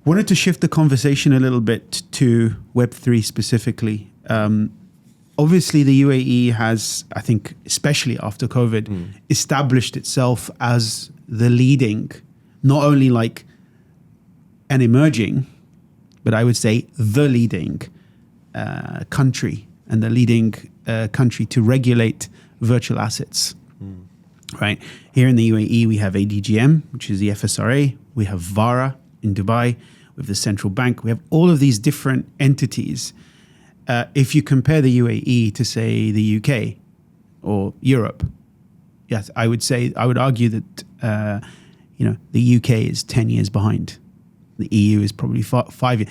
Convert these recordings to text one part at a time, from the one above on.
Wanted to shift the conversation a little bit to Web3 specifically. Obviously, the UAE has, I think, especially after COVID, established itself as the leading, not only like an emerging, but I would say the leading country and the leading country to regulate virtual assets. Right? Here in the UAE, we have ADGM, which is the FSRA. We have VARA in Dubai. We have the central bank. We have all of these different entities. If you compare the UAE to, say, the UK or Europe, yes, I would argue that the UK is 10 years behind. The EU is probably 5 years.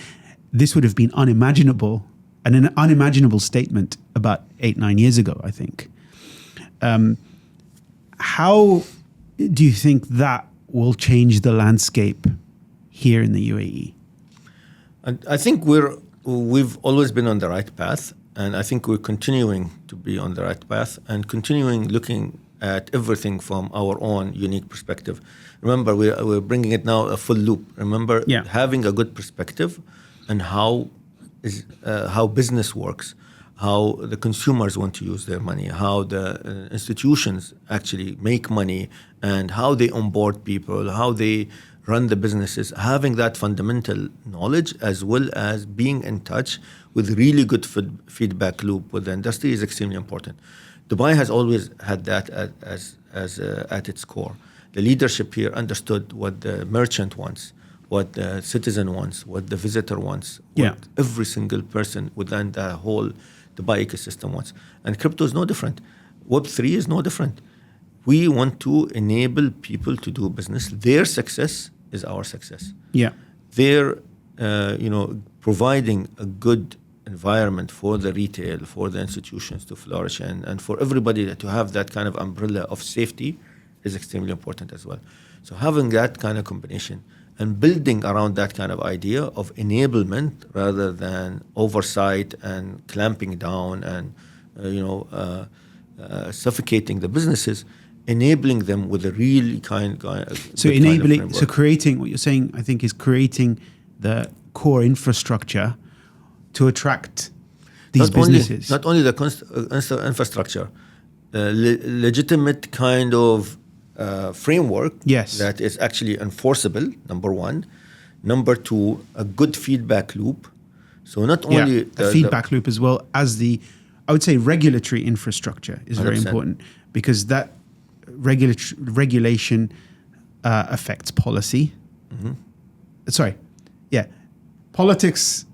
This would have been unimaginable, and an unimaginable statement about 8-9 years ago, I think. How do you think that will change the landscape here in the UAE? I think we've always been on the right path, and I think we're continuing to be on the right path and continuing looking at everything from our own unique perspective. Remember, we're bringing it now a full loop. Remember, having a good perspective and how business works, how the consumers want to use their money, how the institutions actually make money, and how they onboard people, how they run the businesses. Having that fundamental knowledge as well as being in touch with really good feedback loop with the industry is extremely important. Dubai has always had that at its core. The leadership here understood what the merchant wants, what the citizen wants, what the visitor wants, what every single person within the whole Dubai ecosystem wants. And crypto is no different. Web3 is no different. We want to enable people to do business. Their success is our success. Yeah. They're, providing a good environment for the retail, for the institutions to flourish, and for everybody to have that kind of umbrella of safety is extremely important as well. So having that kind of combination and building around that kind of idea of enablement rather than oversight and clamping down and, suffocating the businesses, enabling them with a really creating what you're saying, I think, is creating the core infrastructure to attract these businesses. Not only the infrastructure, legitimate kind of framework that is actually enforceable, number one. Number two, a good feedback loop. So not only the feedback loop as well as I would say regulatory infrastructure is 100%. Very important, because that regulation affects policy. Politics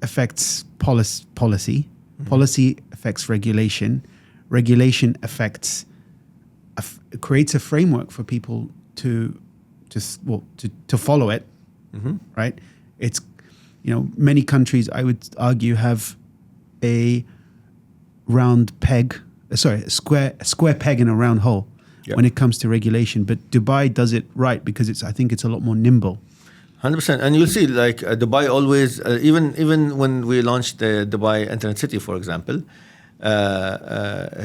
affects policy. Policy affects regulation. Regulation affects creates a framework for people to follow it. Right? It's many countries, I would argue, have a square peg in a round hole when it comes to regulation. But Dubai does it right because I think it's a lot more nimble. 100%. And you'll see, like Dubai always, even when we launched the Dubai Internet City, for example,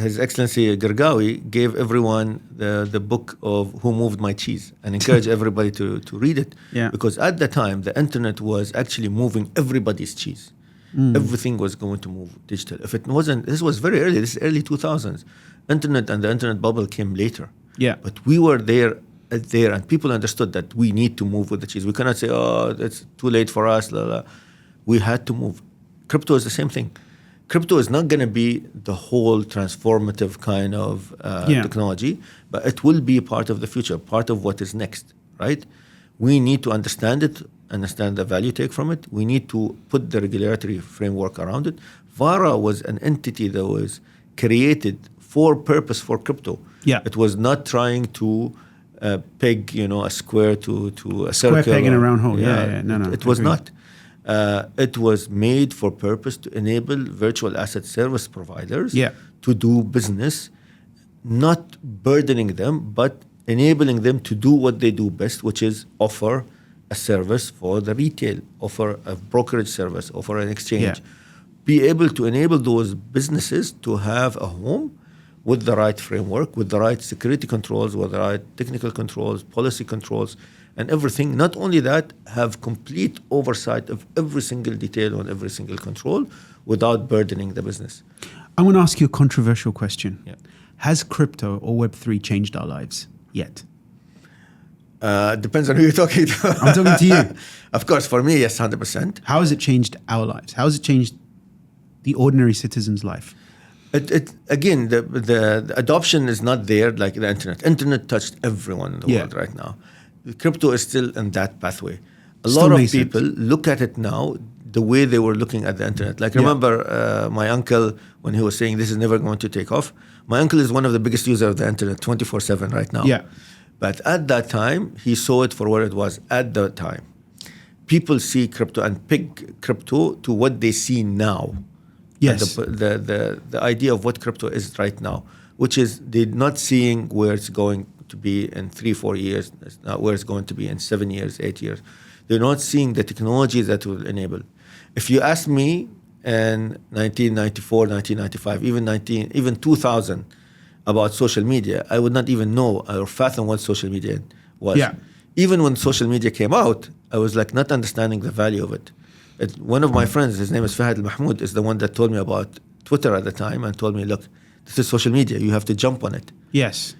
His Excellency Gergawi gave everyone the book of Who Moved My Cheese and encouraged everybody to read it. Yeah. Because at the time, the internet was actually moving everybody's cheese. Everything was going to move digital. If it wasn't, this was very early, this is early 2000s. Internet and the internet bubble came later. Yeah. But we were there, and people understood that we need to move with the cheese. We cannot say, oh, it's too late for us. La, la. We had to move. Crypto is the same thing. Crypto is not going to be the whole transformative kind of technology, but it will be part of the future, part of what is next, right? We need to understand it, understand the value take from it. We need to put the regulatory framework around it. VARA was an entity that was created for purpose for crypto. Yeah. It was not trying to peg, a square to a circle. Square peg in a round hole. No. It was not. It was made for purpose to enable virtual asset service providers to do business, not burdening them, but enabling them to do what they do best, which is offer a service for the retail, offer a brokerage service, offer an exchange. Be able to enable those businesses to have a home with the right framework, with the right security controls, with the right technical controls, policy controls, and everything. Not only that, have complete oversight of every single detail on every single control without burdening the business. I want to ask you a controversial question. Yeah. Has crypto or Web3 changed our lives yet? Depends on who you're talking to. I'm talking to you. Of course, for me, yes, 100%. How has it changed our lives? How has it changed the ordinary citizen's life? Again, the adoption is not there like the internet. Internet touched everyone in the world right now. Crypto is still in that pathway. A lot of people look at it now the way they were looking at the internet. Like, remember my uncle, when he was saying this is never going to take off? My uncle is one of the biggest users of the internet 24/7 right now. Yeah. But at that time, he saw it for what it was at the time. People see crypto and peg crypto to what they see now. Yes. And the idea of what crypto is right now, which is they're not seeing where it's going to be in 3-4 years, it's not where it's going to be in 7 years, 8 years. They're not seeing the technology that will enable. If you ask me in 1994, 1995, even 2000 about social media, I would not even know or fathom what social media was. Yeah. Even when social media came out, I was like not understanding the value of it. One of my friends, his name is Fahad Al-Mahmoud, is the one that told me about Twitter at the time and told me, look, this is social media. You have to jump on it. Yes.